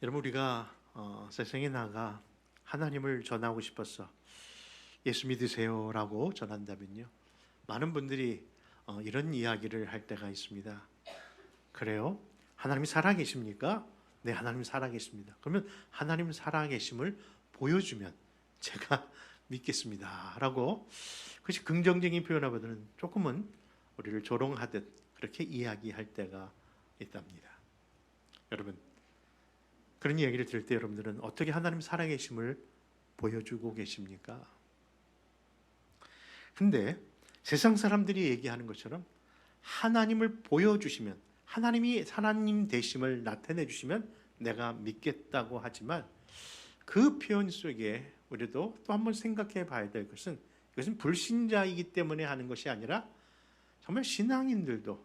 여러분, 우리가 세상에 나가 하나님을 전하고 싶어서 예수 믿으세요라고 전한다면요, 많은 분들이 이런 이야기를 할 때가 있습니다. 그래요? 하나님이 살아계십니까? 네, 하나님 살아계십니다. 그러면 하나님 살아계심을 보여주면 제가 믿겠습니다 라고, 그것이 긍정적인 표현하거든 조금은 우리를 조롱하듯 그렇게 이야기할 때가 있답니다. 여러분, 그런 이야기를 들을 때 여러분들은 어떻게 하나님 살아계심을 보여주고 계십니까? 근데 세상 사람들이 얘기하는 것처럼 하나님을 보여주시면, 하나님이 하나님 되심을 나타내 주시면 내가 믿겠다고 하지만, 그 표현 속에 우리도 또 한번 생각해 봐야 될 것은, 이것은 불신자이기 때문에 하는 것이 아니라 정말 신앙인들도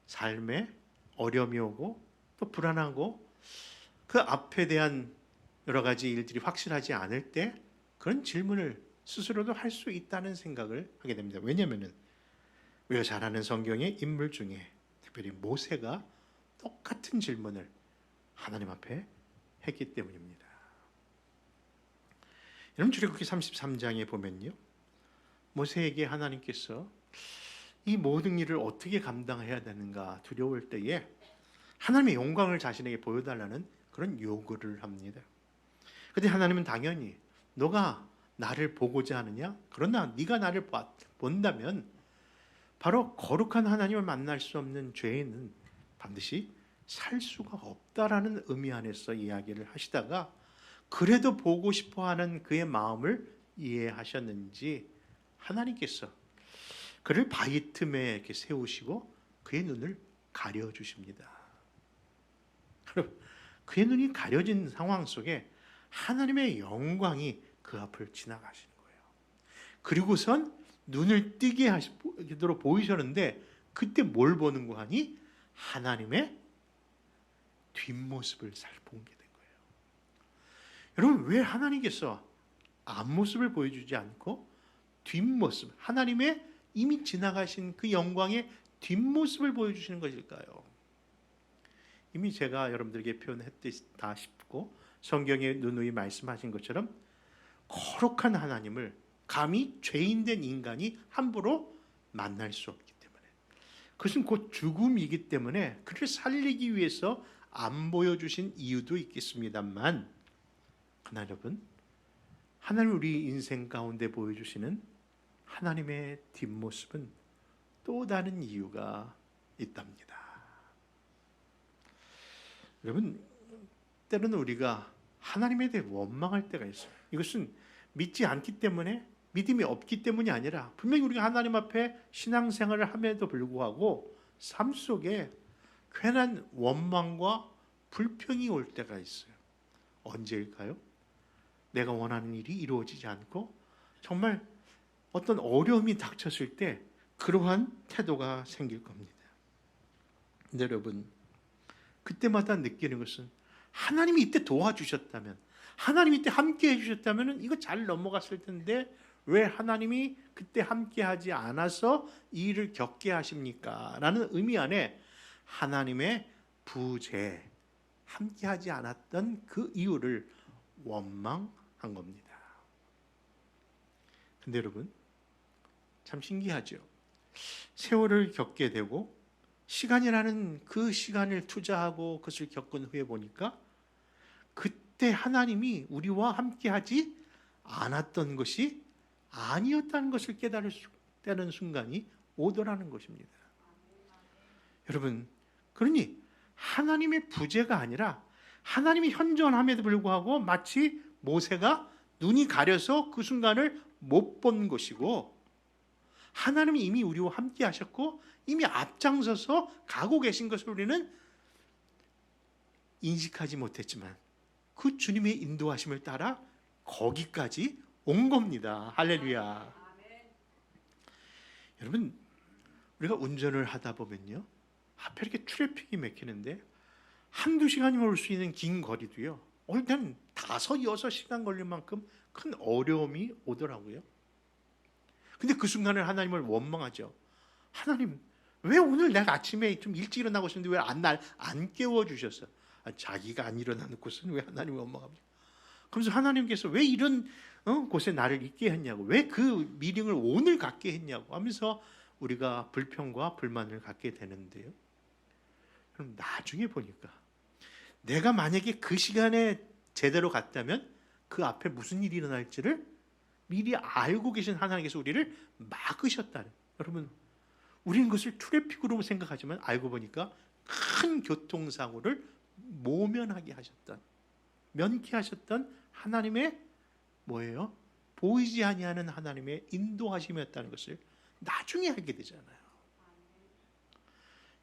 삶에 어려움이 오고 또 불안하고 그 앞에 대한 여러 가지 일들이 확실하지 않을 때 그런 질문을 스스로도 할 수 있다는 생각을 하게 됩니다. 왜냐하면 우리가 잘 아는 성경의 인물 중에 특별히 모세가 똑같은 질문을 하나님 앞에 했기 때문입니다. 여러분, 출애굽기 33장에 보면요, 모세에게 하나님께서 이 모든 일을 어떻게 감당해야 되는가 두려울 때에 하나님의 영광을 자신에게 보여달라는 그런 요구를 합니다. 그런데 하나님은 당연히 너가 나를 보고자 하느냐? 그러나 네가 나를 본다면 바로 거룩한 하나님을 만날 수 없는 죄인은 반드시 살 수가 없다라는 의미 안에서 이야기를 하시다가, 그래도 보고 싶어하는 그의 마음을 이해하셨는지 하나님께서 그를 바위 틈에 이렇게 세우시고 그의 눈을 가려주십니다. 그의 눈이 가려진 상황 속에 하나님의 영광이 그 앞을 지나가시는 거예요. 그리고선 눈을 뜨게 하시도록 보이셨는데, 그때 뭘 보는 거 하니? 하나님의 뒷모습을 잘 보게 된 거예요. 여러분, 왜 하나님께서 앞모습을 보여주지 않고 뒷모습, 하나님의 이미 지나가신 그 영광의 뒷모습을 보여주시는 것일까요? 이미 제가 여러분들에게 표현했다 싶고, 성경에 누누이 말씀하신 것처럼 거룩한 하나님을 감히 죄인된 인간이 함부로 만날 수 없기 때문에, 그것은 곧 죽음이기 때문에 그를 살리기 위해서 안 보여주신 이유도 있겠습니다만, 그러나 여러분, 하나님 우리 인생 가운데 보여주시는 하나님의 뒷모습은 또 다른 이유가 있답니다. 여러분, 때로는 우리가 하나님에 대해 원망할 때가 있어요. 이것은 믿지 않기 때문에, 믿음이 없기 때문이 아니라 분명히 우리가 하나님 앞에 신앙생활을 함에도 불구하고 삶 속에 괜한 원망과 불평이 올 때가 있어요. 언제일까요? 내가 원하는 일이 이루어지지 않고 정말 어떤 어려움이 닥쳤을 때 그러한 태도가 생길 겁니다. 근데 여러분, 그때마다 느끼는 것은 하나님이 이때 도와주셨다면, 하나님이 이때 함께 해주셨다면 이거 잘 넘어갔을 텐데 왜 하나님이 그때 함께 하지 않아서 이 일을 겪게 하십니까? 라는 의미 안에 하나님의 부재, 함께 하지 않았던 그 이유를 원망한 겁니다. 근데 여러분, 참 신기하죠. 세월을 겪게 되고 시간이라는 그 시간을 투자하고 그것을 겪은 후에 보니까 그때 하나님이 우리와 함께하지 않았던 것이 아니었다는 것을 깨달을 수 있다는 순간이 오더라는 것입니다. 여러분, 그러니 하나님의 부재가 아니라 하나님이 현존함에도 불구하고 마치 모세가 눈이 가려서 그 순간을 못 본 것이고, 하나님이 이미 우리와 함께 하셨고 이미 앞장서서 가고 계신 것을 우리는 인식하지 못했지만 그 주님의 인도하심을 따라 거기까지 온 겁니다. 할렐루야. 여러분, 우리가 운전을 하다 보면요, 앞에 이렇게 트래픽이 막히는데 한두 시간이면 올 수 있는 긴 거리도요, 어떨 때는 5, 6시간 걸릴 만큼 큰 어려움이 오더라고요. 근데 그 순간을 하나님을 원망하죠. 하나님, 왜 오늘 내가 아침에 좀 일찍 일어나고 있었는데 왜 날 안 깨워주셨어? 자기가 안 일어나는 곳은 왜 하나님을 원망합니까? 그러면서 하나님께서 왜 이런 곳에 나를 있게 했냐고, 왜 그 미링을 오늘 갖게 했냐고 하면서 우리가 불평과 불만을 갖게 되는데요. 그럼 나중에 보니까 내가 만약에 그 시간에 제대로 갔다면 그 앞에 무슨 일이 일어날지를 미리 알고 계신 하나님께서 우리를 막으셨다는. 여러분, 우리는 그것을 트래픽으로 생각하지만 알고 보니까 큰 교통사고를 모면하게 하셨던, 면케하셨던 하나님의 뭐예요? 보이지 아니하는 하나님의 인도하심이었다는 것을 나중에 알게 되잖아요.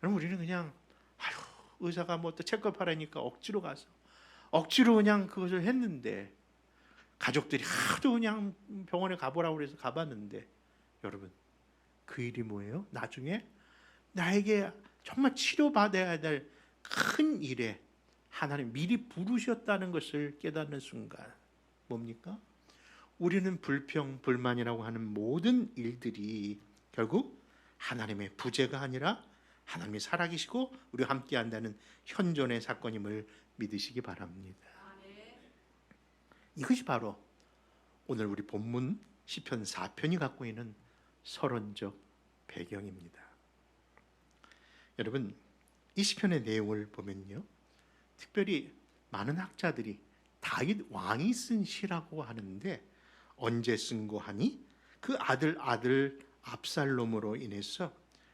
여러분, 우리는 그냥 의사가 뭐 또 체크업하라니까 억지로 가서 억지로 그냥 그것을 했는데, 가족들이 하도 그냥 병원에 가보라고 그래서 가봤는데, 여러분, 그 일이 뭐예요? 나중에 나에게 정말 치료받아야 될 큰 일에 하나님 미리 부르셨다는 것을 깨닫는 순간, 뭡니까? 우리는 불평, 불만이라고 하는 모든 일들이 결국 하나님의 부재가 아니라 하나님이 살아계시고 우리와 함께 한다는 현존의 사건임을 믿으시기 바랍니다. 이것이 바로 오늘 우리 본문 시편 4편이 갖고 있는 서론적 배경입니다. 여러분, 이 시편의 내용을 보면요, 특별히 많은 학자들이 다윗 왕이 쓴 시라고 하는데, 언제 쓴고 하니 그 아들 압살롬으로 인해서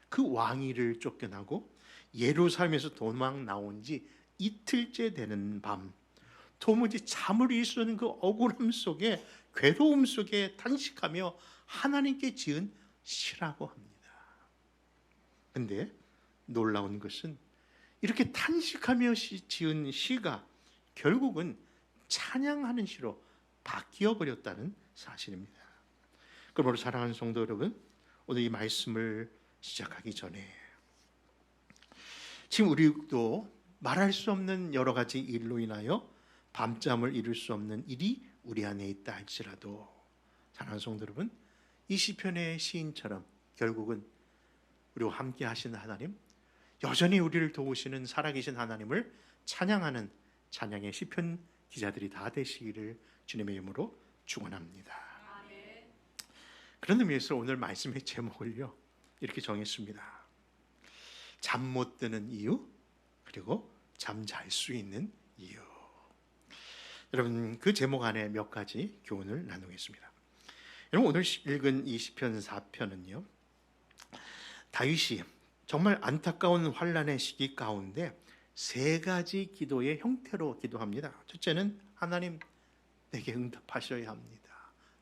그 왕위를 쫓겨나고 예루살렘에서 도망 나온 지 이틀째 되는 밤, 도무지 잠을 이룰 수 없는 그 억울함 속에, 괴로움 속에 탄식하며 하나님께 지은 시라고 합니다. 근데 놀라운 것은 이렇게 탄식하며 지은 시가 결국은 찬양하는 시로 바뀌어 버렸다는 사실입니다. 그러므로 사랑하는 성도 여러분, 오늘 이 말씀을 시작하기 전에 지금 우리도 말할 수 없는 여러 가지 일로 인하여 밤잠을 이룰 수 없는 일이 우리 안에 있다 할지라도, 사랑하는 성도 여러분, 이 시편의 시인처럼 결국은 우리와 함께 하시는 하나님, 여전히 우리를 도우시는 살아계신 하나님을 찬양하는 찬양의 시편 기자들이 다 되시기를 주님의 이름으로 축원합니다. 그런 의미에서 오늘 말씀의 제목을요, 이렇게 정했습니다. 잠 못 드는 이유, 그리고 잠 잘 수 있는 이유. 여러분, 그 제목 안에 몇 가지 교훈을 나누겠습니다. 여러분, 오늘 읽은 이 시편 4편은요, 다윗이 정말 안타까운 환난의 시기 가운데 세 가지 기도의 형태로 기도합니다. 첫째는 하나님, 내게 응답하셔야 합니다.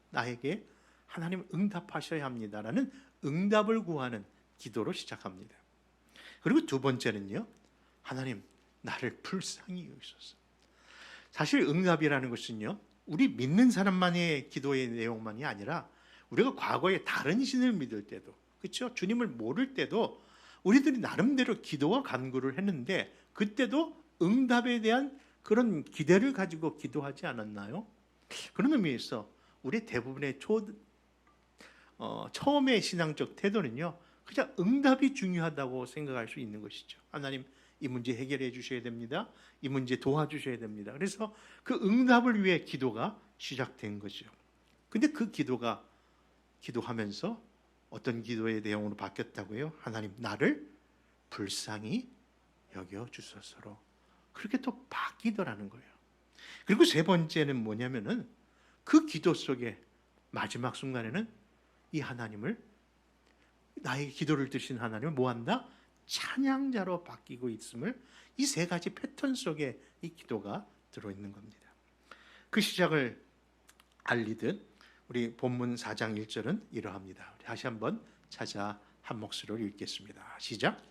나에게 하나님 응답하셔야 합니다라는 응답을 구하는 기도로 시작합니다. 그리고 두 번째는요, 하나님, 나를 불쌍히 여기소서. 사실 응답이라는 것은요, 우리 믿는 사람만의 기도의 내용만이 아니라 우리가 과거에 다른 신을 믿을 때도, 그렇죠? 주님을 모를 때도 우리들이 나름대로 기도와 간구를 했는데 그때도 응답에 대한 그런 기대를 가지고 기도하지 않았나요? 그런 의미에서 우리 대부분의 처음의 신앙적 태도는요, 그냥 응답이 중요하다고 생각할 수 있는 것이죠. 하나님, 이 문제 해결해 주셔야 됩니다. 이 문제 도와주셔야 됩니다. 그래서 그 응답을 위해 기도가 시작된 거죠. 근데 그 기도가 기도하면서 어떤 기도의 내용으로 바뀌었다고요? 하나님, 나를 불쌍히 여겨 주소서로. 그렇게 또 바뀌더라는 거예요. 그리고 세 번째는 뭐냐면은 그 기도 속에 마지막 순간에는 이 하나님을, 나의 기도를 들으신 하나님을 뭐한다? 찬양자로 바뀌고 있음을, 이 세 가지 패턴 속에 이 기도가 들어있는 겁니다. 그 시작을 알리듯 우리 본문 4장 1절은 이러합니다. 우리 다시 한번 찾아 한 목소리로 읽겠습니다. 시작.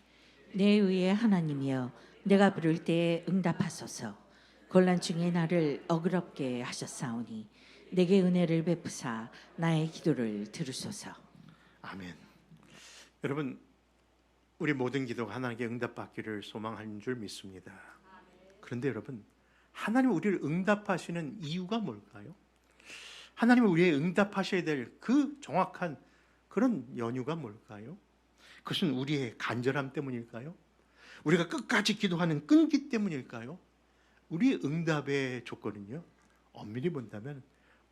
내 의의 하나님이여, 내가 부를 때에 응답하소서. 곤란 중에 나를 어그럽게 하셨사오니 내게 은혜를 베푸사 나의 기도를 들으소서. 아멘. 여러분, 우리 모든 기도가 하나님께 응답받기를 소망하는 줄 믿습니다. 그런데 여러분, 하나님 우리를 응답하시는 이유가 뭘까요? 하나님은 우리의 응답하셔야 될 그 정확한 그런 연유가 뭘까요? 그것은 우리의 간절함 때문일까요? 우리가 끝까지 기도하는 끈기 때문일까요? 우리 응답의 조건은요, 엄밀히 본다면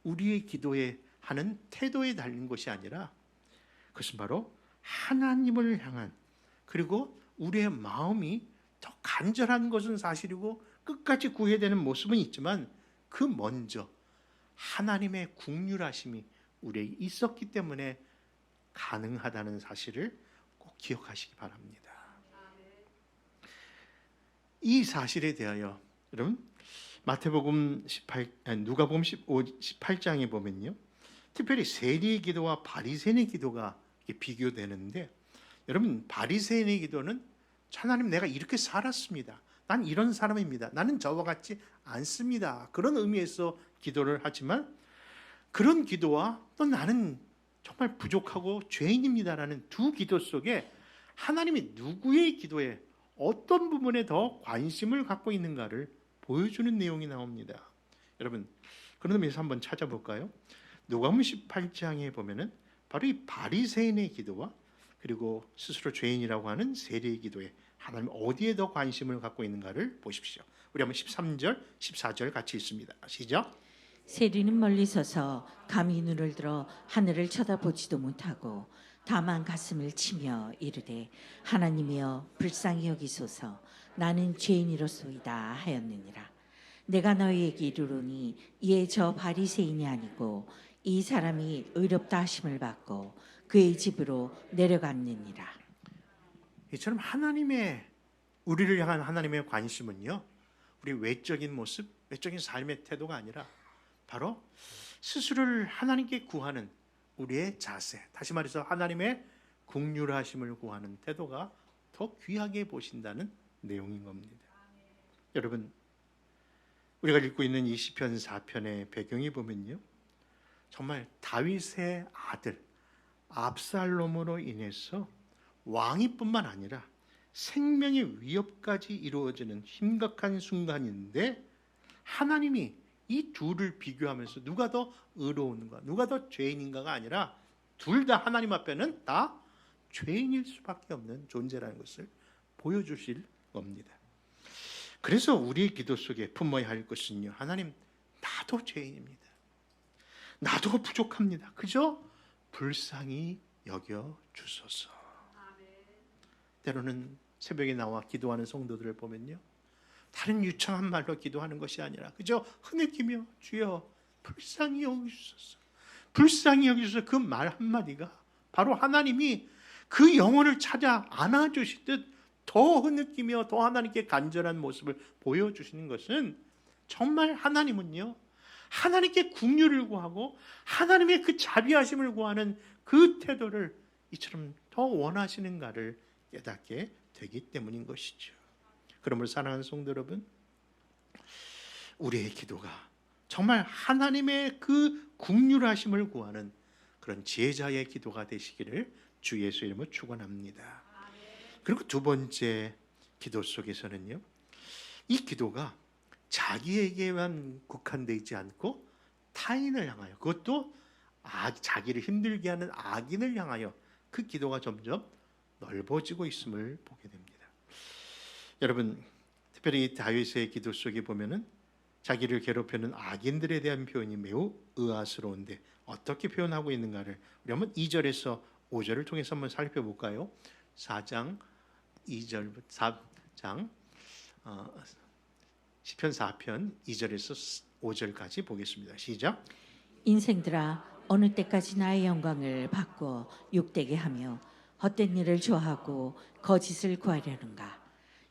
우리의 기도에 하는 태도에 달린 것이 아니라 그것은 바로 하나님을 향한, 그리고 우리의 마음이 더 간절한 것은 사실이고 끝까지 구해야 되는 모습은 있지만 그 먼저 하나님의 긍휼하심이 우리에게 있었기 때문에 가능하다는 사실을 꼭 기억하시기 바랍니다. 이 사실에 대하여 여러분 마태복음 18, 누가복음 18장에 보면요, 특별히 세리의 기도와 바리새인의 기도가 비교되는데, 여러분 바리새인의 기도는 하나님 내가 이렇게 살았습니다. 난 이런 사람입니다. 나는 저와 같지 않습니다. 그런 의미에서 기도를 하지만, 그런 기도와 또 나는 정말 부족하고 죄인입니다라는 두 기도 속에 하나님이 누구의 기도에 어떤 부분에 더 관심을 갖고 있는가를 보여주는 내용이 나옵니다. 여러분 그런 의미에서 한번 찾아볼까요? 누가복음 18장에 보면은 바로 이 바리새인의 기도와 그리고 스스로 죄인이라고 하는 세리의 기도에 하나님 어디에 더 관심을 갖고 있는가를 보십시오. 우리 한번 13절, 14절 같이 읽습니다. 시작. 세리는 멀리 서서 감히 눈을 들어 하늘을 쳐다보지도 못하고 다만 가슴을 치며 이르되 하나님이여 불쌍히 여기소서 나는 죄인이로소이다 하였느니라. 내가 너희에게 이르노니 이에 저 바리새인이 아니고 이 사람이 의롭다 하심을 받고 그의 집으로 내려갔느니라. 이처럼 하나님의, 우리를 향한 하나님의 관심은요, 우리 외적인 모습, 외적인 삶의 태도가 아니라 바로 스스로를 하나님께 구하는 우리의 자세, 다시 말해서 하나님의 긍휼하심을 구하는 태도가 더 귀하게 보신다는 내용인 겁니다. 여러분 우리가 읽고 있는 이 시편 4편의 배경에 보면요, 정말 다윗의 아들 압살롬으로 인해서 왕위뿐만 아니라 생명의 위협까지 이루어지는 심각한 순간인데, 하나님이 이 둘을 비교하면서 누가 더 의로운가, 누가 더 죄인인가가 아니라 둘 다 하나님 앞에는 다 죄인일 수밖에 없는 존재라는 것을 보여주실 겁니다. 그래서 우리의 기도 속에 품어야 할 것은요, 하나님 나도 죄인입니다. 나도 부족합니다. 그저 불쌍히 여겨 주소서. 때로는 새벽에 나와 기도하는 성도들을 보면요, 다른 유창한 말로 기도하는 것이 아니라 그저 흐느끼며 주여 불쌍히 여기소서, 불쌍히 여기소서, 그 말 한마디가 바로 하나님이 그 영혼을 찾아 안아주시듯 더 흐느끼며 더 하나님께 간절한 모습을 보여주시는 것은, 정말 하나님은요, 하나님께 긍휼을 구하고 하나님의 그 자비하심을 구하는 그 태도를 이처럼 더 원하시는가를 깨닫게 되기 때문인 것이죠. 그러므로 사랑하는 성도 여러분, 우리의 기도가 정말 하나님의 그 긍휼하심을 구하는 그런 제자의 기도가 되시기를 주 예수 이름으로 축원합니다. 그리고 두 번째 기도 속에서는요, 이 기도가 자기에게만 국한되어 있지 않고 타인을 향하여, 그것도 자기를 힘들게 하는 악인을 향하여 그 기도가 점점 넓어지고 있음을 보게 됩니다. 여러분 특별히 다윗의 기도 속에 보면은 자기를 괴롭히는 악인들에 대한 표현이 매우 의아스러운데 어떻게 표현하고 있는가를 우리 한번 2절에서 5절을 통해서 한번 살펴볼까요? 4장 2절 4장 시편 4편 2절에서 5절까지 보겠습니다. 시작. 인생들아 어느 때까지 나의 영광을 바꿔 욕되게 하며 헛된 일을 좋아하고 거짓을 구하려는가.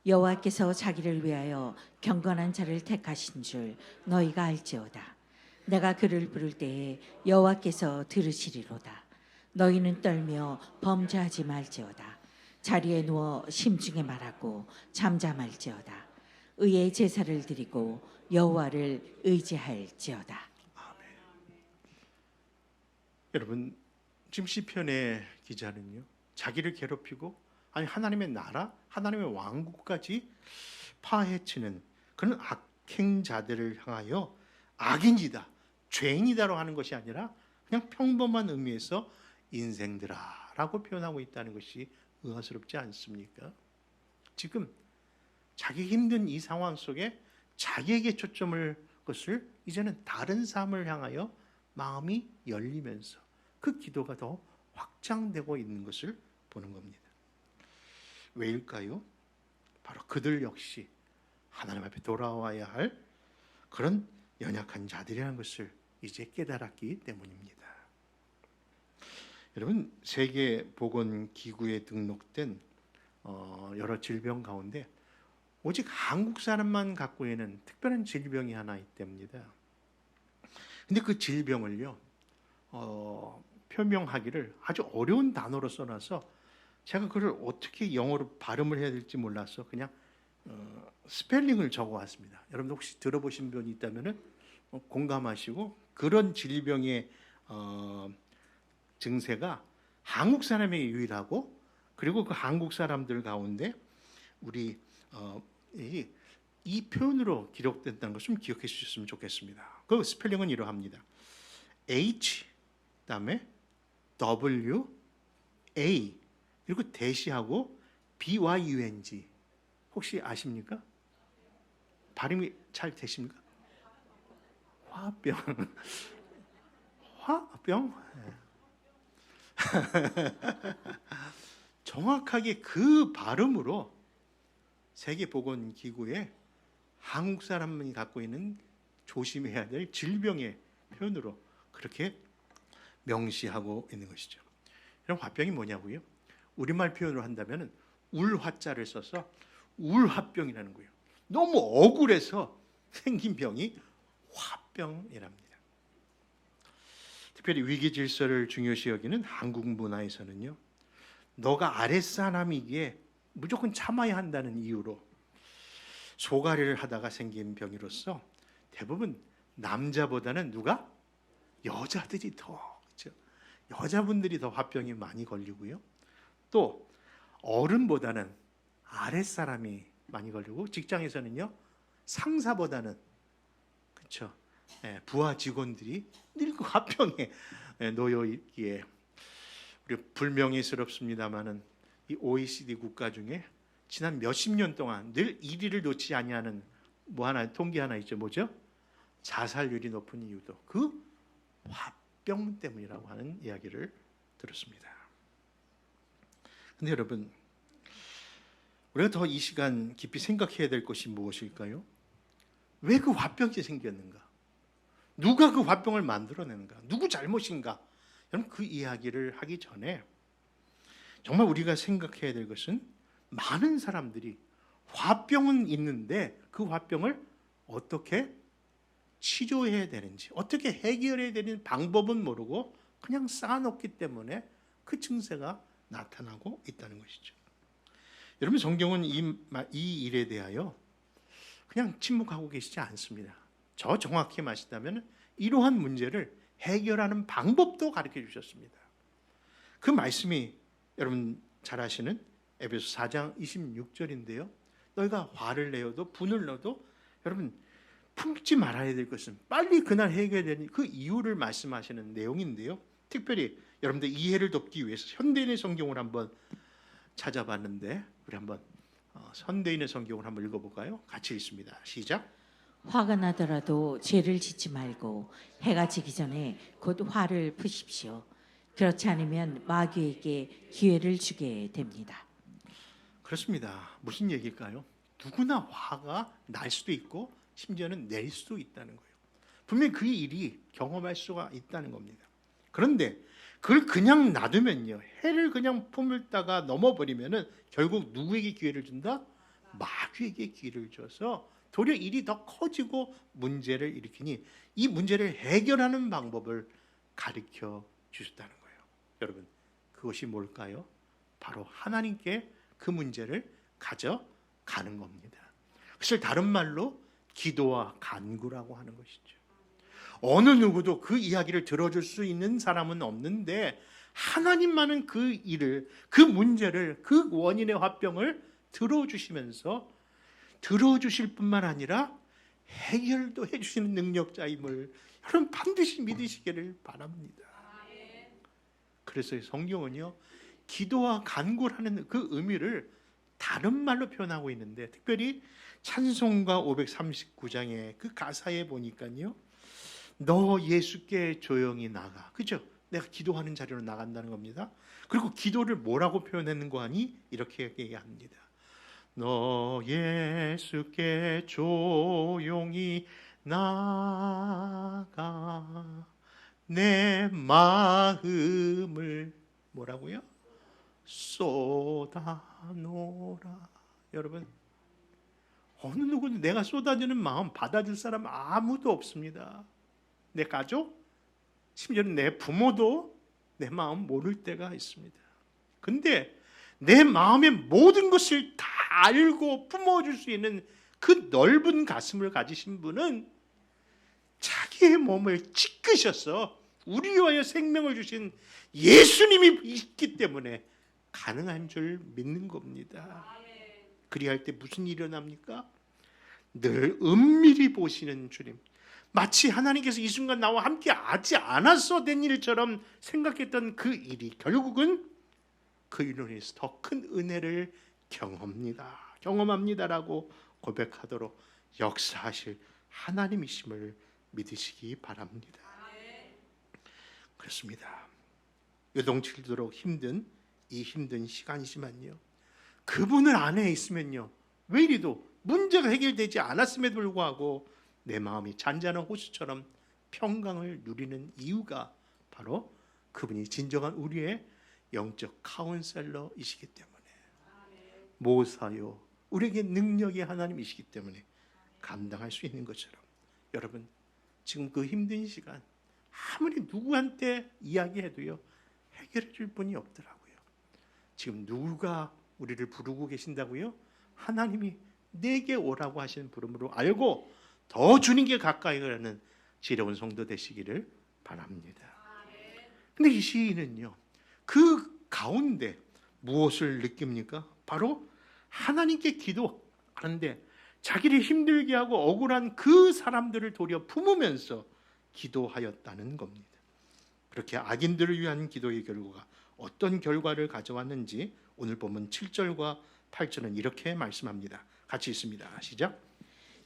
여호와께서 자기를 위하여 경건한 자를 택하신 줄 너희가 알지어다. 내가 그를 부를 때에 여호와께서 들으시리로다. 너희는 떨며 범죄하지 말지어다. 자리에 누워 심중에 말하고 잠잠할지어다. 의의 제사를 드리고 여호와를 의지할지어다. 아멘. 여러분 지금 시편의 기자는요, 자기를 괴롭히고 아니 하나님의 나라, 하나님의 왕국까지 파헤치는 그런 악행자들을 향하여 악인이다, 죄인이다로 하는 것이 아니라 그냥 평범한 의미에서 인생들아라고 표현하고 있다는 것이 의아스럽지 않습니까? 지금 자기 힘든 이 상황 속에 자기에게 초점을 것을 이제는 다른 삶을 향하여 마음이 열리면서 그 기도가 더 확장되고 있는 것을 보는 겁니다. 왜일까요? 바로 그들 역시 하나님 앞에 돌아와야 할 그런 연약한 자들이라는 것을 이제 깨달았기 때문입니다. 여러분, 세계보건기구에 등록된 여러 질병 가운데 오직 한국 사람만 갖고 있는 특별한 질병이 하나 있답니다. 근데 그 질병을요, 표명하기를 아주 어려운 단어로 써놔서 제가 그걸 어떻게 영어로 발음을 해야 될지 몰라서 그냥 스펠링을 적어왔습니다. 여러분 혹시 들어보신 분이 있다면 공감하시고, 그런 질병의 증세가 한국 사람에게 유일하고, 그리고 그 한국 사람들 가운데 우리 이 표현으로 기록된다는 것을 좀 기억해 주셨으면 좋겠습니다. 그 스펠링은 이러합니다. H 그다음에 W A 그리고 대시하고 BYUNG. 혹시 아십니까? 발음이 잘 되십니까? 화병. 화병? 정확하게 그 발음으로 세계보건기구에 한국 사람이 갖고 있는 조심해야 될 질병의 표현으로 그렇게 명시하고 있는 것이죠. 그럼 화병이 뭐냐고요? 우리말 표현으로 한다면 울화자를 써서 울화병이라는 거예요. 너무 억울해서 생긴 병이 화병이랍니다. 특별히 위기 질서를 중요시 여기는 한국 문화에서는요, 너가 아랫사람이기에 무조건 참아야 한다는 이유로 소가리를 하다가 생긴 병이로서 대부분 남자보다는 누가? 여자들이 더, 그렇죠? 여자분들이 더 화병이 많이 걸리고요. 또 어른보다는 아랫사람이 많이 걸리고, 직장에서는요 상사보다는, 그렇죠, 부하 직원들이 늘 그 화병에 놓여 있기에 우리 불명예스럽습니다마는 이 OECD 국가 중에 지난 몇십 년 동안 늘 1위를 놓지 아니하는 하나 통계 하나 있죠. 뭐죠? 자살률이 높은 이유도 그 화병 때문이라고 하는 이야기를 들었습니다. 근데 여러분, 우리가 더 이 시간 깊이 생각해야 될 것이 무엇일까요? 왜 그 화병이 생겼는가? 누가 그 화병을 만들어내는가? 누구 잘못인가? 여러분, 그 이야기를 하기 전에 정말 우리가 생각해야 될 것은, 많은 사람들이 화병은 있는데 그 화병을 어떻게 치료해야 되는지, 어떻게 해결해야 되는 방법은 모르고 그냥 쌓아놓기 때문에 그 증세가 나타나고 있다는 것이죠. 여러분, 성경은 이 일에 대하여 그냥 침묵하고 계시지 않습니다. 저 정확히 말씀하시다면 이러한 문제를 해결하는 방법도 가르쳐 주셨습니다. 그 말씀이 여러분 잘 아시는 에베소 4장 26절인데요. 너희가 화를 내어도 분을 넣어도 여러분 품지 말아야 될 것은 빨리 그날 해결되는 그 이유를 말씀하시는 내용인데요. 특별히 여러분들 이해를 돕기 위해서 현대인의 성경을 한번 찾아봤는데, 우리 한번 현대인의 성경을 한번 읽어볼까요? 같이 읽습니다. 시작. 화가 나더라도 죄를 짓지 말고 해가 지기 전에 곧 화를 푸십시오. 그렇지 않으면 마귀에게 기회를 주게 됩니다. 그렇습니다. 무슨 얘기일까요? 누구나 화가 날 수도 있고 심지어는 낼 수도 있다는 거예요. 분명히 그 일이 경험할 수가 있다는 겁니다. 그런데 그걸 그냥 놔두면요, 해를 그냥 품을다가 넘어버리면은 결국 누구에게 기회를 준다? 마귀에게 기회를 줘서 도리어 일이 더 커지고 문제를 일으키니, 이 문제를 해결하는 방법을 가르쳐 주셨다는 거예요. 여러분, 그것이 뭘까요? 바로 하나님께 그 문제를 가져가는 겁니다. 사실 다른 말로 기도와 간구라고 하는 것이죠. 어느 누구도 그 이야기를 들어줄 수 있는 사람은 없는데, 하나님만은 그 일을, 그 문제를, 그 원인의 화병을 들어주시면서, 들어주실 뿐만 아니라 해결도 해주시는 능력자임을 여러분 반드시 믿으시기를 바랍니다. 그래서 성경은요, 기도와 간구라는 그 의미를 다른 말로 표현하고 있는데, 특별히 찬송가 539장의 그 가사에 보니까요, 너 예수께 조용히 나가, 그죠? 내가 기도하는 자리로 나간다는 겁니다. 그리고 기도를 뭐라고 표현했는가 하니 이렇게 얘기합니다. 너 예수께 조용히 나가 내 마음을 뭐라고요? 쏟아놓으라. 여러분, 어느 누구는 내가 쏟아지는 마음 받아줄 사람 아무도 없습니다. 내 가족, 심지어는 내 부모도 내 마음 모를 때가 있습니다. 근데 내 마음의 모든 것을 다 알고 품어줄 수 있는 그 넓은 가슴을 가지신 분은 자기의 몸을 찢으셔서 우리 위하여 생명을 주신 예수님이 있기 때문에 가능한 줄 믿는 겁니다. 그리할 때 무슨 일이 일어납니까? 늘 은밀히 보시는 주님, 마치 하나님께서 이 순간 나와 함께 하지 않아서 된 일처럼 생각했던 그 일이 결국은 그 일로 인해서 더 큰 은혜를 경험합니다라고 고백하도록 역사하실 하나님이심을 믿으시기 바랍니다. 그렇습니다. 요동치도록 힘든 이 힘든 시간이지만요, 그분을 안에 있으면요, 왜 이리도 문제가 해결되지 않았음에도 불구하고 내 마음이 잔잔한 호수처럼 평강을 누리는 이유가 바로 그분이 진정한 우리의 영적 카운셀러이시기 때문에, 모사요, 우리에게 능력의 하나님이시기 때문에 감당할 수 있는 것처럼, 여러분 지금 그 힘든 시간 아무리 누구한테 이야기해도요 해결해 줄 분이 없더라고요. 지금 누가 우리를 부르고 계신다고요? 하나님이 내게 오라고 하시는 부름으로 알고 더 주님께 가까이 가는 지혜로운 성도 되시기를 바랍니다. 근데 이 시인은요, 그 가운데 무엇을 느낍니까? 바로 하나님께 기도하는데 자기를 힘들게 하고 억울한 그 사람들을 도리어 품으면서 기도하였다는 겁니다. 그렇게 악인들을 위한 기도의 결과가 어떤 결과를 가져왔는지 오늘 보면 7절과 8절은 이렇게 말씀합니다. 같이 읽습니다. 시작.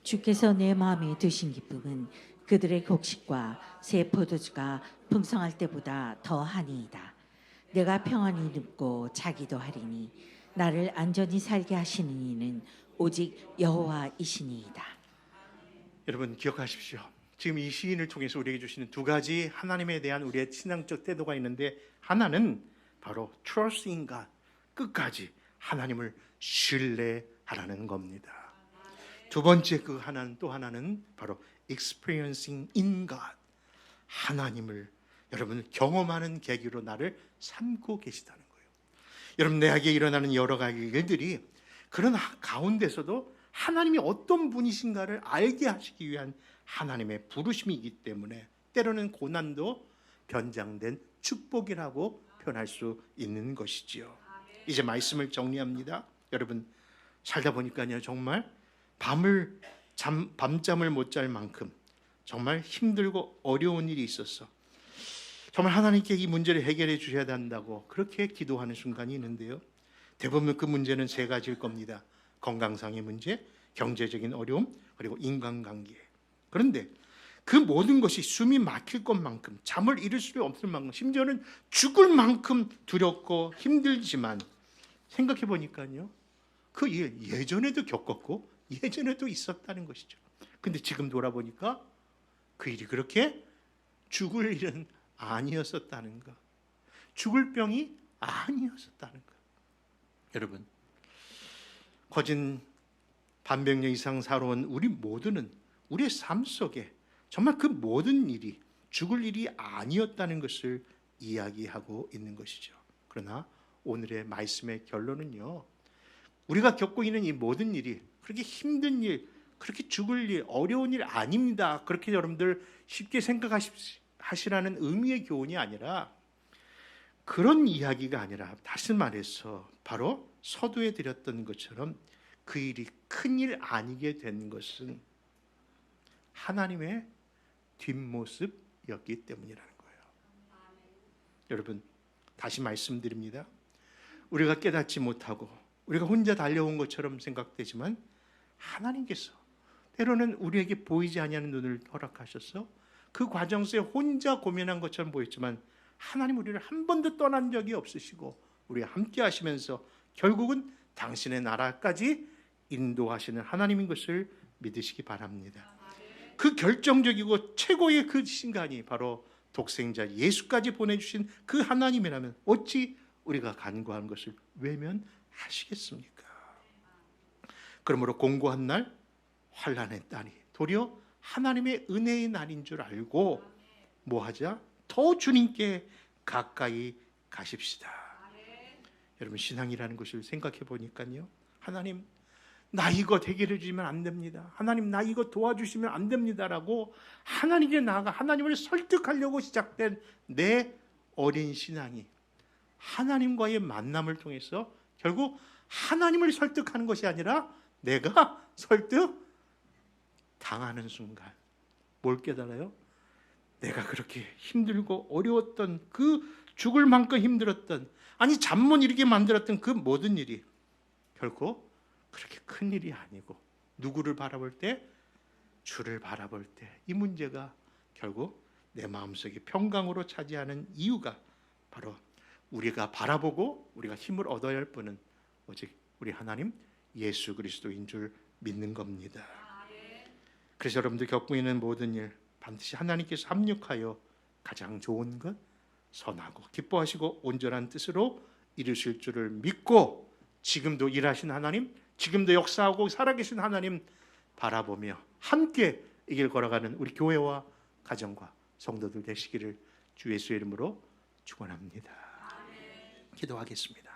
주께서 내 마음에 드신 기쁨은 그들의 곡식과 새 포도주가 풍성할 때보다 더하니이다. 내가 평안히 눕고 자기도 하리니 나를 안전히 살게 하시는 이는 오직 여호와이시니이다. 여러분 기억하십시오. 지금 이 시인을 통해서 우리에게 주시는 두 가지 하나님에 대한 우리의 신앙적 태도가 있는데, 하나는 바로 trust in God, 끝까지 하나님을 신뢰하라는 겁니다. 두 번째 그 하나는, 또 하나는 바로 experiencing in God, 하나님을 여러분 경험하는 계기로 나를 삼고 계시다는 거예요. 여러분 내게 일어나는 여러 가지 일들이 그런 가운데서도 하나님이 어떤 분이신가를 알게 하시기 위한 하나님의 부르심이기 때문에 때로는 고난도 변장된 축복이라고 표현할 수 있는 것이지요. 이제 말씀을 정리합니다. 여러분 살다 보니까요, 정말 밤잠을 못 잘 만큼 정말 힘들고 어려운 일이 있었어. 정말 하나님께 이 문제를 해결해 주셔야 한다고 그렇게 기도하는 순간이 있는데요, 대부분 그 문제는 세 가지일 겁니다. 건강상의 문제, 경제적인 어려움, 그리고 인간관계. 그런데 그 모든 것이 숨이 막힐 것만큼, 잠을 이룰 수 없을 만큼, 심지어는 죽을 만큼 두렵고 힘들지만 생각해 보니까요, 그 일 예전에도 겪었고 예전에도 있었다는 것이죠. 근데 지금 돌아보니까 그 일이 그렇게 죽을 일은 아니었었다는 것, 죽을 병이 아니었었다는 것. 여러분 거진 반백년 이상 살아온 우리 모두는 우리의 삶 속에 정말 그 모든 일이 죽을 일이 아니었다는 것을 이야기하고 있는 것이죠. 그러나 오늘의 말씀의 결론은요, 우리가 겪고 있는 이 모든 일이 그렇게 힘든 일, 그렇게 죽을 일, 어려운 일 아닙니다. 그렇게 여러분들 쉽게 생각하시라는 의미의 교훈이 아니라, 그런 이야기가 아니라, 다시 말해서 바로 서두에 드렸던 것처럼 그 일이 큰일 아니게 된 것은 하나님의 뒷모습이었기 때문이라는 거예요. 여러분 다시 말씀드립니다. 우리가 깨닫지 못하고 우리가 혼자 달려온 것처럼 생각되지만 하나님께서 때로는 우리에게 보이지 아니하는 눈을 허락하셔서 그 과정 속에 혼자 고민한 것처럼 보였지만 하나님 우리를 한 번도 떠난 적이 없으시고 우리와 함께 하시면서 결국은 당신의 나라까지 인도하시는 하나님인 것을 믿으시기 바랍니다. 그 결정적이고 최고의 그 순간이 바로 독생자 예수까지 보내주신 그 하나님이라면 어찌 우리가 간구한 것을 외면하시겠습니까? 그러므로 공고한 날 환난의 날이 도리어 하나님의 은혜의 날인 줄 알고 뭐하자? 더 주님께 가까이 가십시다. 여러분 신앙이라는 것을 생각해 보니까요, 하나님 나 이거 해결해 주시면 안 됩니다. 하나님 나 이거 도와주시면 안 됩니다라고 하나님께 나아가 하나님을 설득하려고 시작된 내 어린 신앙이 하나님과의 만남을 통해서 결국 하나님을 설득하는 것이 아니라 내가 설득 당하는 순간 뭘 깨달아요? 내가 그렇게 힘들고 어려웠던 그 죽을 만큼 힘들었던, 아니 잠 못 이루게 만들었던 그 모든 일이 결코 그렇게 큰 일이 아니고 누구를 바라볼 때? 주를 바라볼 때 이 문제가 결국 내 마음속에 평강으로 차지하는 이유가 바로 우리가 바라보고 우리가 힘을 얻어야 할 분은 오직 우리 하나님 예수 그리스도인 줄 믿는 겁니다. 그래서 여러분들 겪고 있는 모든 일 반드시 하나님께서 합력하여 가장 좋은 것, 선하고 기뻐하시고 온전한 뜻으로 이루실 줄을 믿고 지금도 일하신 하나님, 지금도 역사하고 살아계신 하나님 바라보며 함께 이 길 걸어가는 우리 교회와 가정과 성도들 되시기를 주 예수의 이름으로 축원합니다. 기도하겠습니다.